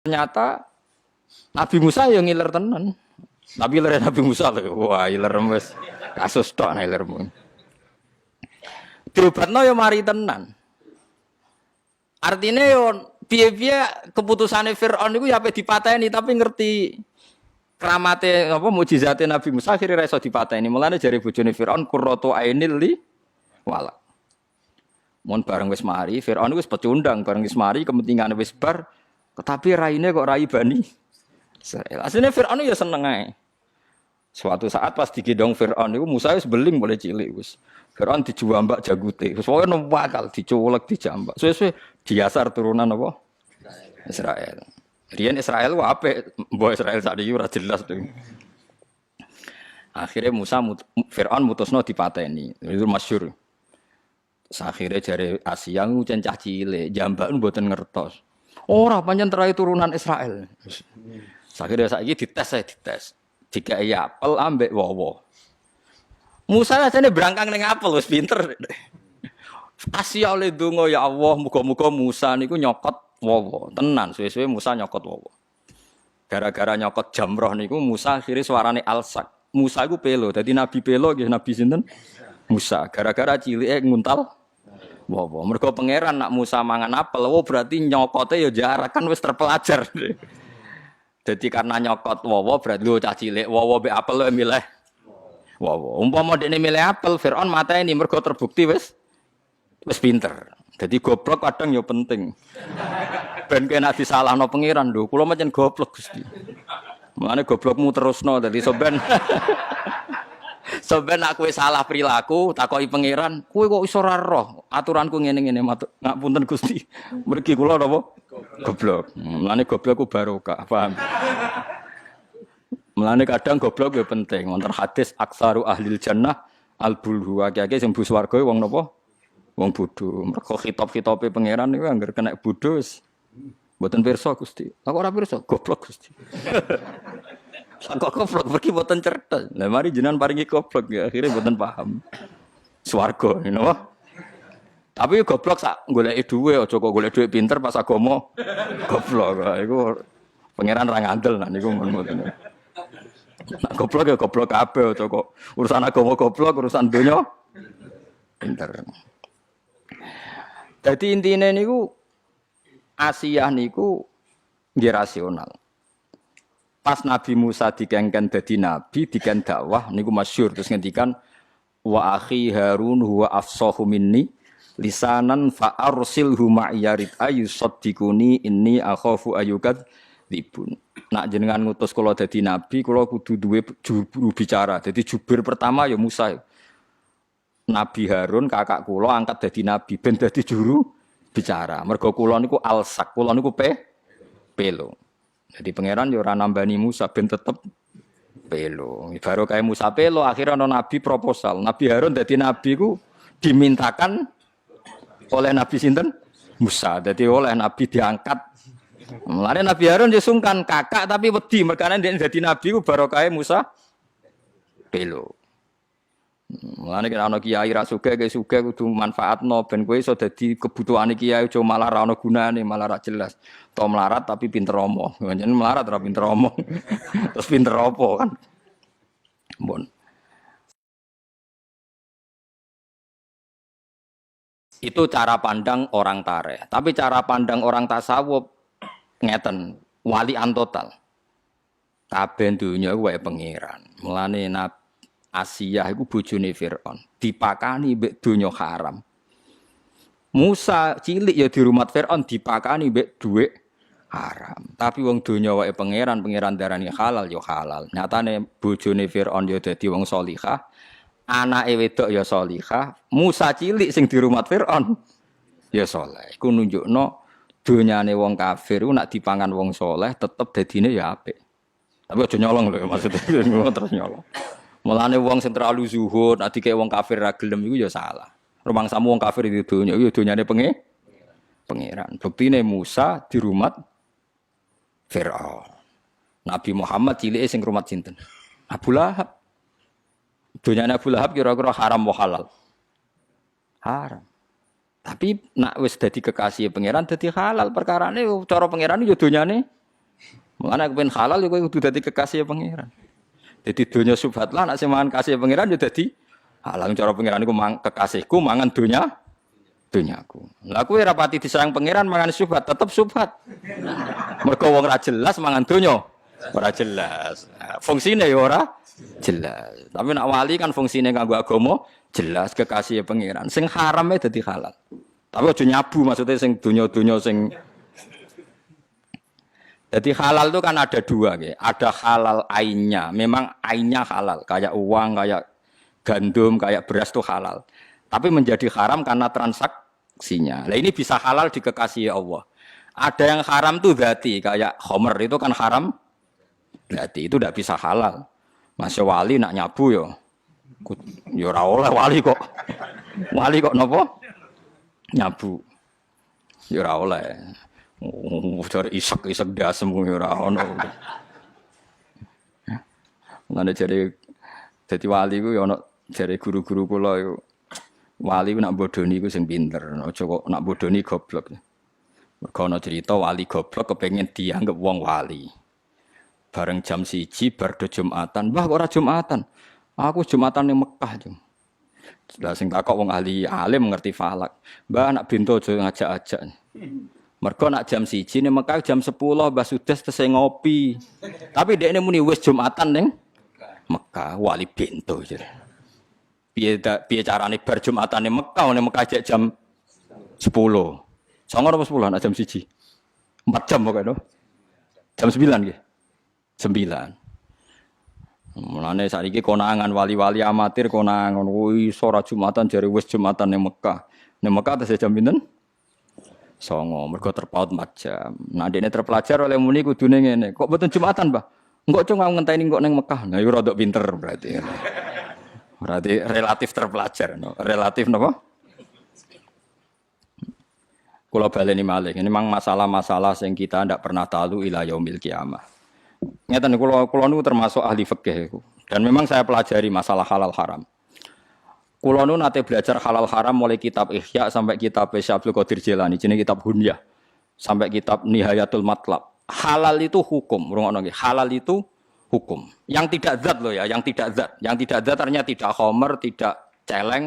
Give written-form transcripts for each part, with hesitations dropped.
Ternyata Nabi Musa yang ngiler tenan. Tapi ngiler Nabi Musa lho. Wah, ngiler wis kasus tok ngilermu. Diobatno ya mari tenan. Artinya yo piye-piye keputusane Firaun iku ya ape dipateni tapi ngerti keramate apa mukjizate Nabi Musa akhire ra iso dipateni. Mulane jare bojone Firaun qurratu ainil li wala. Mun bareng wis mari Firaun wis pecundang bareng wis mari kepentingane wis bar tapi raine kok rai Bani Israil. Asline Firaun ya seneng ae. Suatu saat pas digendong Firaun iku Musa wis beling mulai cilik wis. Firaun dijambak jagute. Wis pokoke numpakal diculek dijambak. Suwe-suwe diasar turunan apa? Israel. Riyen Israel ku apik, mbok Israel sakniki ora jelas to. Akhirnya Firaun mutusno dipateni. Itu masyhur. Akhirnya jare Asia ngucen cah cilik, jambak mboten ngertos. Ora pancen terai turunan Israel. Akhirnya saiki dites. Dikai apel ambek wowo. Musa ajane brangkang ning apel wis pinter. Asia oleh donga ya Allah, muga-muga Musa niku nyokot wowo. Tenan suwe-suwe Musa nyokot wowo. Gara-gara nyokot jamroh niku Musa akhire suarane alsak. Musa iku pelo, dadi nabi pelo nggih nabi sinten? Musa. Gara-gara cilike nguntal wowo. Mergo pangeran nak Musa mangan apel, wo berarti nyokote ya jarak kan wis terpelajar. Jadi karena nyokot wowo berarti lu cah cilik wowo be apel lu milih wowo. Umpama dekne milih apel Firaun mateni mergo terbukti wis pinter. Jadi goblok kadang ya penting. Ben kena disalahno pangeran lho, kula pancen goblok Gusti. Mulane goblokmu terusno dadi soben. Soben aku wis salah perilaku takoki pangeran, kowe kok iso ora roh aturanku ngene-ngene ngapunten Gusti. Mergi kula napa? Goblok. Mulane goblok ku barokah, paham? Mulane kadang goblok ya penting. Wonten hadis aksaru ahlil jannah al-bulhu. Akeh-akeh sing mlebu swarga wong napa? Wong bodho. Mergo khitab-khitabe pangeran niku anggere kena bodho wis mboten pirsa Gusti. Aku ora pirsa, goblok Gusti. Kok goblok pergi mboten cerdas. Lah mari jenengan paringi goblok ya akhire mboten paham. Swarga, you know? Tapi goblok sak goleki dhuwit aja kok golek dhuwit pinter pas agama goblok. Iku pangeran ra ngandel nah niku ngoten. Nah, goblok ya goblok kabeh aja kok urusan agama goblok, urusan donya pinter. Dadi intine niku Asia niku nggih rasional. Pas Nabi Musa dikengken dadi nabi, diken dakwah niku masyhur terus ngendikan wa akhi Harun huwa afsahu minni lisanan fa arsilhu ma'iyarid ayusaddiquni inni akhafu ayyukad dibun. Nak jenengan ngutus kula dadi nabi, kula kudu duwe juru bicara. Dadi jubir pertama ya Musa. Nabi Harun kakak kula angkat dadi nabi ben dadi juru bicara. Mergo kula niku alsak, kula niku pelo. Jadi pangeran yo ora nambani Musa ben tetep pelo. Baru kayak Musa pelo akhirnya ana nabi proposal. Nabi Harun dadi nabi ku dimintakan oleh Nabi sinten? Musa. Jadi oleh Nabi diangkat. Mulane Nabi Harun yo sungkan kakak tapi wedi merkane dadi nabi ku barokah Musa pelo. Mulane kira ana kiai ra sugih ge sugih kudu manfaatno ben kowe iso dadi kebutuhane kiai aja malah ra ono gunane, malah ra jelas. To melarat tapi pinter omong. Jenenge melarat ra pinter omong. Terus pinter apa kan? Mbon. Itu cara pandang orang tareh. Tapi cara pandang orang tasawuf ngeten, walian total. Kabeh donya kuwi wae pangeran. Mulane Asia iku bojone Firaun, dipakani mbek donya haram. Musa cilik ya di rumah Firaun dipakani mbek dhuwit haram. Tapi wong donya wae pangeran darani halal ya halal. Nyatane bojone Firaun ya dadi wong salihah, anake wedok ya salihah, Musa cilik sing di rumah Firaun ya saleh. Iku nunjukno donyane wong kafir ku nek dipangan wong saleh tetep dadine ya apik. Tapi aja nyolong lho maksudnya terus nyolong. Mulane wong sing terlalu zuhud, nek dikek wong kafir ra gelem iku ya salah. Rumangsamu wong kafir di donya iku ya donyane pangeran. Buktine Musa di rumah Firaun. Nabi Muhammad cilike sing rumah sinten? Abu Lahab. Donyane Abu Lahab kira-kira haram wa halal? Haram. Tapi nak wis dadi kekasih pangeran dadi halal perkarane cara pangeran yo donyane Mulane aku pengen halal ya kowe kudu dadi kekasih pangeran. Dadi donya subhat lah nek sing mangan kasih pangeran ya dadi halal cara pangeran iku kekasihku mangan donyaku. Lah kowe ora pati disayang pangeran mangan subhat tetep subhat. Mergo wong ora jelas mangan donya ora jelas. Fungsine ya ora jelas. Tapi nak wali kan fungsine kanggo agama jelas kekasih pangeran. Sing harame dadi halal. Tapi aja nyabu maksudnya sing donya-donya sing. Jadi halal itu kan ada dua, ya. Ada halal ainnya, memang ainnya halal, kayak uang, kayak gandum, kayak beras itu halal. Tapi menjadi haram karena transaksinya. Nah ini bisa halal dikekasihi Allah. Ada yang haram tuh dzati, kayak khomer itu kan haram, dzati itu tidak bisa halal. Masya wali nak nyabu yo, ora oleh wali kok nopo nyabu, yo ora oleh. Cari isek dasem ora ono. Ngene jadi wali ku ya ono jare guru-guru kula iku. Wali ku nak bodoni ku sing pinter, aja kok nak bodoni goblok. Mergo ana cerita wali goblok kepengin dianggap wong wali. Bareng jam 1 bar do Jumatan, "Mbah kok ora Jumatan?" "Aku Jumatan ning Mekah, Jum." Lah sing takok wong ahli alim ngerti falak. "Mbah anak bintu aja ngajak-ajak." Mergo nak jam 1 ning Mekah jam 10 Mbah Sudes tesih ngopi. Tapi dekne muni wis Jumatan ning Mekah wali bento jare. Piye carane bar Jumatan ning Mekah jek jam 10. Songo apa 10 nak jam 1. 4 jam pokoke no. Jam 9 nggih. 9. Mulane saiki konangan wali-wali amatir konangan wis ora Jumatan jare wis Jumatan ning Mekah. Ning Mekah tesih jam pinten? Songo, mergo terpaut 4 jam. Nah, dene terpelajar oleh muni kudune ngene. Kok mboten Jumatan, Mbah? Engko cung ngenteni kok ning Mekah. Nah, iku rada pinter berarti. Berarti relatif terpelajar, no. Relatif napa? Kula baleni malih. Ini memang masalah-masalah sing kita ndak pernah tahu ila yaumil kiamah. Ngeten kula niku termasuk ahli fikih. Dan memang saya pelajari masalah halal haram. Kulo nu nate belajar halal haram mulai kitab Ihya sampai kitab Syekh Abdul Qadir Jilani, jenenge kitab Hunyah, sampai kitab Nihayatul Matlab. Halal itu hukum, rungokno nggih. Halal itu hukum. Yang tidak zat loh ya, yang tidak zat. Yang tidak zat artinya tidak khamr, tidak celeng,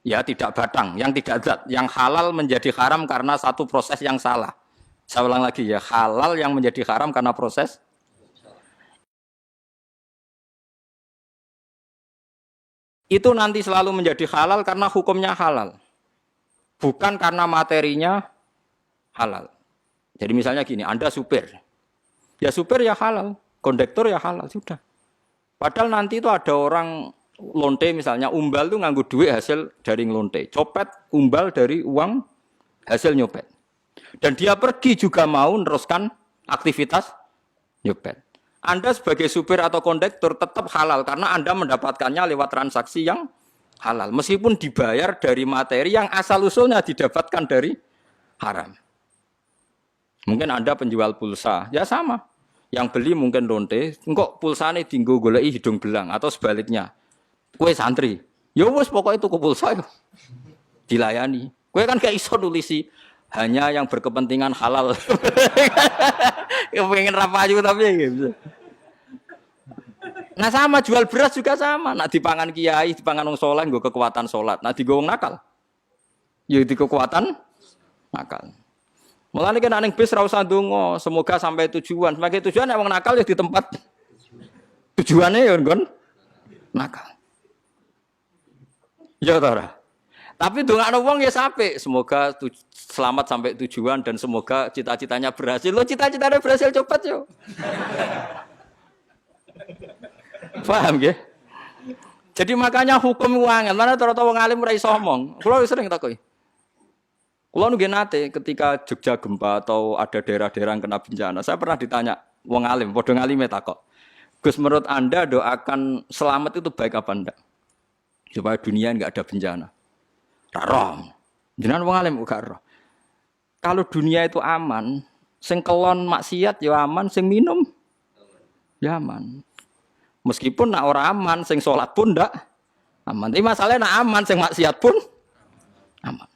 ya tidak batang, yang tidak zat. Yang halal menjadi haram karena satu proses yang salah. Saya ulang lagi ya, halal yang menjadi haram karena proses itu nanti selalu menjadi halal karena hukumnya halal. Bukan karena materinya halal. Jadi misalnya gini, Anda supir. Ya supir ya halal, kondektor ya halal, sudah. Padahal nanti itu ada orang lonte misalnya, umbal itu nganggo duit hasil dari ngelonte. Copet umbal dari uang hasil nyopet. Dan dia pergi juga mau meneruskan aktivitas nyopet. Anda sebagai supir atau kondektor tetap halal karena Anda mendapatkannya lewat transaksi yang halal. Meskipun dibayar dari materi yang asal-usulnya didapatkan dari haram. Mungkin Anda penjual pulsa, ya sama. Yang beli mungkin lonte, kok pulsane dinggo goleki hidung belang atau sebaliknya. Kue santri, ya wis pokoknya tuku pulsa yo. Dilayani. Kue kan gak iso nulisi hanya yang berkepentingan halal. Pengen rapayu tapi gitu. Nah sama jual beras juga sama. Nak dipangan kiai, dipangan wong saleh nggo kekuatan salat. Nah digo wong nakal. Ya di kekuatan nakal. Mulane kan ning bis ra usah ndonga, semoga sampai tujuan. Sebagai tujuan nek wong nakal ya di tempat tujuannya ya nggon nakal. Ya ta ora? Tapi dongakno wong ya apik, semoga selamat sampai tujuan dan semoga cita-citanya berhasil. Lo cita-citanya berhasil cepat yo. Paham nggih? Jadi makanya hukum uangan, mana rata-rata wong alim ora iso omong. Kulo sering takoki. Kulo nggih nate ketika Jogja gempa atau ada daerah-daerah yang kena bencana, saya pernah ditanya wong alim, padha ngalime takok. Gus, menurut Anda doakan selamat itu baik apa enggak? Supaya dunia enggak ada bencana. Roh. Jenengan wong alim gak roh. Kalau dunia itu aman, sing kelon maksiat ya aman, sing minum ya aman. Meskipun nak ora aman, sing salat pun ndak aman. Tapi masalahnya nak aman, sing maksiat pun aman.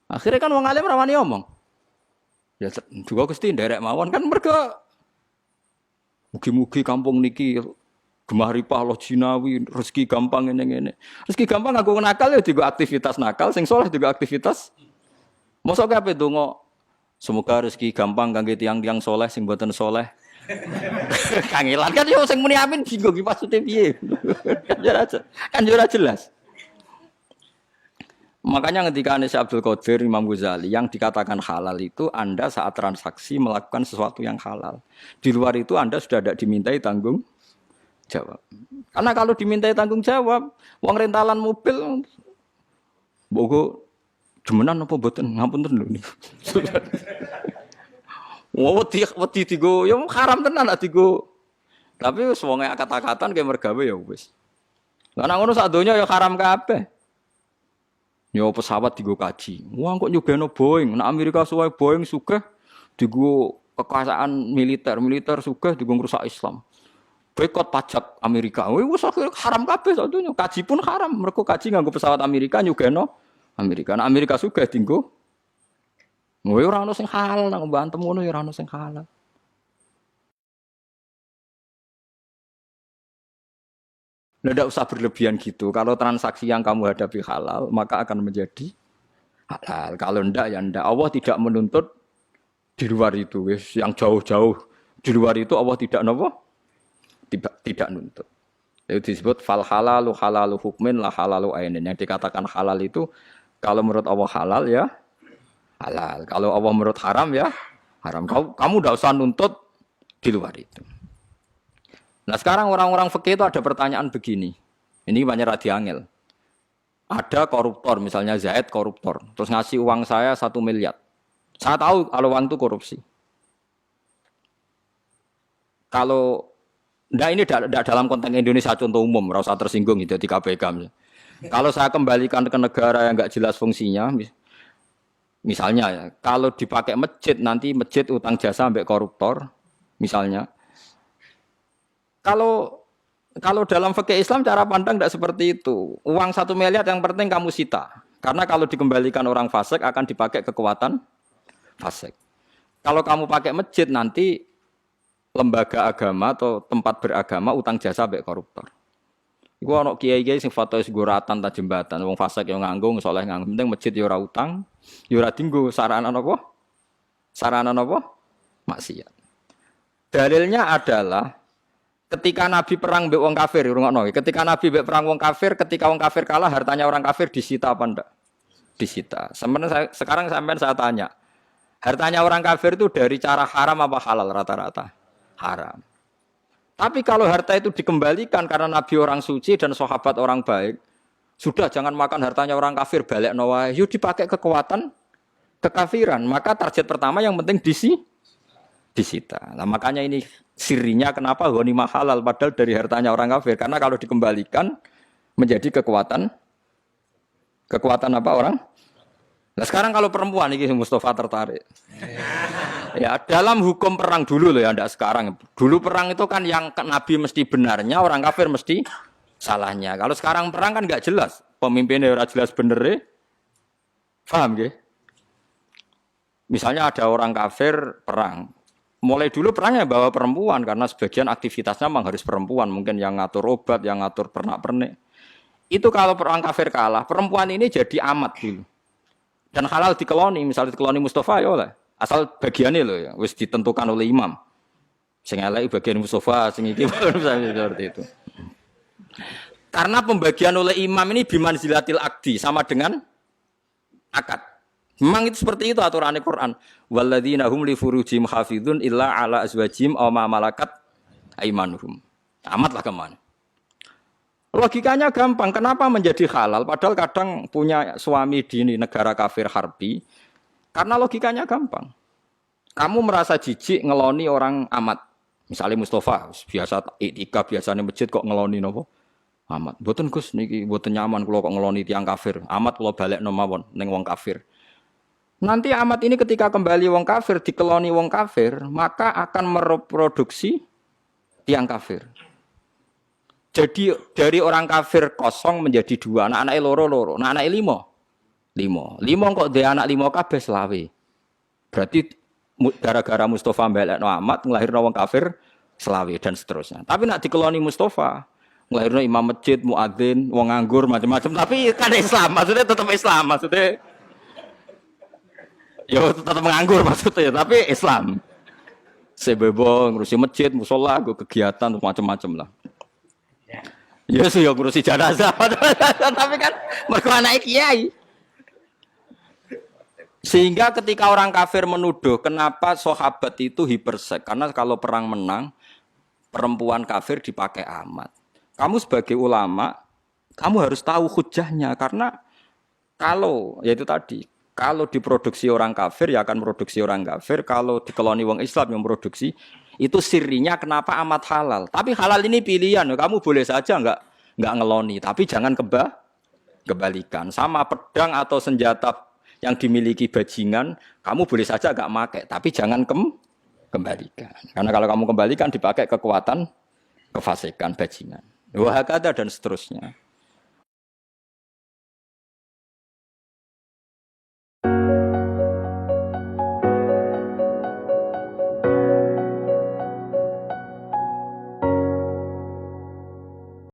Akhirnya kan wong alim rawani omong. Ya juga Gusti nderek mawon kan mergo Mugi-mugi kampung niki gemah ripah Allah jinawi, rezeki gampang ngene-ngene. Rezeki gampang aku nakal ya digo aktivitas nakal, sing saleh juga aktivitas. Mosok kabeh donga semoga rezeki gampang kangge tiang-tiang saleh sing mboten saleh. Kangelan kan yo sing muni amin bingung iki maksude piye. Kan yo ora jelas. Makanya ketika Syekh Abdul Qadir Imam Ghazali yang dikatakan halal itu Anda saat transaksi melakukan sesuatu yang halal. Di luar itu Anda sudah tidak dimintai tanggung jawab. Karena kalau dimintai tanggung jawab, uang rentalan mobil, bogo jemenan apa mboten ngapunten lho niku. Wedi digo, ya haram tenan lah digo. Tapi wis wonge kata-katan kayak mergawe ya wis. Lah nang ngono sak donya ya haram kabeh. Yo pesawat digo kaji. Wah kok nyugeno Boeing. Nah Amerika suwe Boeing sugih digo kekuasaan militer sugih digo ngrusak Islam. Boikot pajak Amerika. Wis haram kabeh sak donya. Kaji pun haram. Mergo kaji nganggo pesawat Amerika nyugeno Amerika. Nah Amerika sugih dienggo. Ora ono sing halal nang mbantem ngono ya ora ono sing halal. Tidak usah berlebihan gitu. Kalau transaksi yang kamu hadapi halal, maka akan menjadi halal. Kalau tidak, ya tidak. Allah tidak menuntut di luar itu. Yang jauh-jauh di luar itu Allah tidak nopo, tidak nuntut. Itu disebut fal halalu halalu hukmin la halalu ainin. Yang dikatakan halal itu kalau menurut Allah halal ya halal. Kalau Allah menurut haram ya haram. Kamu tidak usah nuntut di luar itu. Nah sekarang orang-orang fikih itu ada pertanyaan begini. Ini banyak radiangel. Ada koruptor, misalnya Zaid koruptor. Terus ngasih uang saya 1 miliar. Saya tahu kalau uang itu korupsi. Kalau, ini dalam konteks Indonesia contoh umum. Tidak usah tersinggung gitu di KPK. Kalau saya kembalikan ke negara yang nggak jelas fungsinya. Misalnya ya, kalau dipakai masjid, nanti masjid utang jasa sampai koruptor. Misalnya. Kalau dalam fikih Islam cara pandang tidak seperti itu. Uang 1 miliar yang penting kamu sita. Karena kalau dikembalikan orang fasik akan dipakai kekuatan fasik. Kalau kamu pakai masjid nanti lembaga agama atau tempat beragama utang jasa sampai koruptor. Iku ana kiai-kiai sing fatwa seguratan ta jembatan wong fasik yo nganggo saleh nganggo penting masjid yo ora utang, yo ora dienggo sarana napa? Sarana napa? Maksiat. Dalilnya adalah ketika Nabi perang mbek wong kafir, rungokno. Ketika Nabi mbek perang wong kafir, ketika wong kafir kalah, hartanya orang kafir disita apa ndak? Disita. Sekarang sampean saya tanya. Hartanya orang kafir itu dari cara haram apa halal rata-rata? Haram. Tapi kalau harta itu dikembalikan karena Nabi orang suci dan sahabat orang baik, sudah jangan makan hartanya orang kafir, balekno wae. Yo dipakai kekuatan kekafiran. Maka target pertama yang penting disita. Nah, makanya ini sirinya kenapa ghanimah halal padahal dari hartanya orang kafir. Karena kalau dikembalikan menjadi kekuatan apa orang? Nah sekarang kalau perempuan ini Mustafa tertarik. Ya dalam hukum perang dulu loh ya, enggak sekarang. Dulu perang itu kan yang Nabi mesti benarnya, orang kafir mesti salahnya. Kalau sekarang perang kan enggak jelas. Pemimpinnya ora jelas bener. Paham nggih? Misalnya ada orang kafir perang. Mulai dulu perangnya bawa perempuan karena sebagian aktivitasnya memang harus perempuan, mungkin yang ngatur obat, yang ngatur pernak-pernik. Itu kalau perang kafir kalah, perempuan ini jadi amat dulu. Dan halal dikeloni, misalnya dikeloni Mustafa ya oleh. Asal bagiannya loh ya, wis ditentukan oleh imam. Sing elek bagian Mustafa, sing iki seperti itu. Karena pembagian oleh imam ini bimanzilatil akdi sama dengan akad. Memang itu seperti itu aturan Al-Quran. Walladzina hum li furujihim hafizun illa ala azwajihim aw ma malakat aimanuhum. Amatlah kemana. Logikanya gampang. Kenapa menjadi halal? Padahal kadang punya suami di negara kafir harbi. Karena logikanya gampang. Kamu merasa jijik ngeloni orang amat. Misalnya Mustafa, biasa iktikaf biasanya masjid kok ngeloni nopo? Amat. Mboten Gus niki mboten nyaman kula kok ngeloni tiyang kafir. Amat kula balekno mawon ning wong kafir. Nanti amat ini ketika kembali wong kafir, dikeloni wong kafir, maka akan mereproduksi tiang kafir. Jadi dari orang kafir kosong menjadi 2, anak-anaknya loro, anak-anaknya 5. 5 kok dia anak 5 kabeh selawe. Berarti gara-gara Mustafa mbelekno amat nglahirno wong kafir selawe dan seterusnya. Tapi nak dikeloni Mustafa, ngelahirno imam masjid, muadzin, wong nganggur macam-macam. Tapi kan Islam, maksudnya tetap Islam, maksudnya. Ya tetap nganggur maksudnya, tapi Islam. Sebebo ngurusi masjid, musola, gue kegiatan macam-macam lah. Ya sih, ya ngurusi jenazah, tapi kan mereka anak kiai. Sehingga ketika orang kafir menuduh kenapa sahabat itu hipersek, karena kalau perang menang perempuan kafir dipakai amat. Kamu sebagai ulama, kamu harus tahu hujahnya karena kalau yaitu tadi, kalau diproduksi orang kafir ya akan produksi orang kafir, kalau dikeloni wong Islam yang produksi itu sirinya kenapa amat halal. Tapi halal ini pilihan, kamu boleh saja enggak ngeloni, tapi jangan kebalikan. Sama pedang atau senjata yang dimiliki bajingan, kamu boleh saja agak make, tapi jangan kembalikan. Karena kalau kamu kembalikan dipakai kekuatan, kefasikan bajingan. Wahakata dan seterusnya.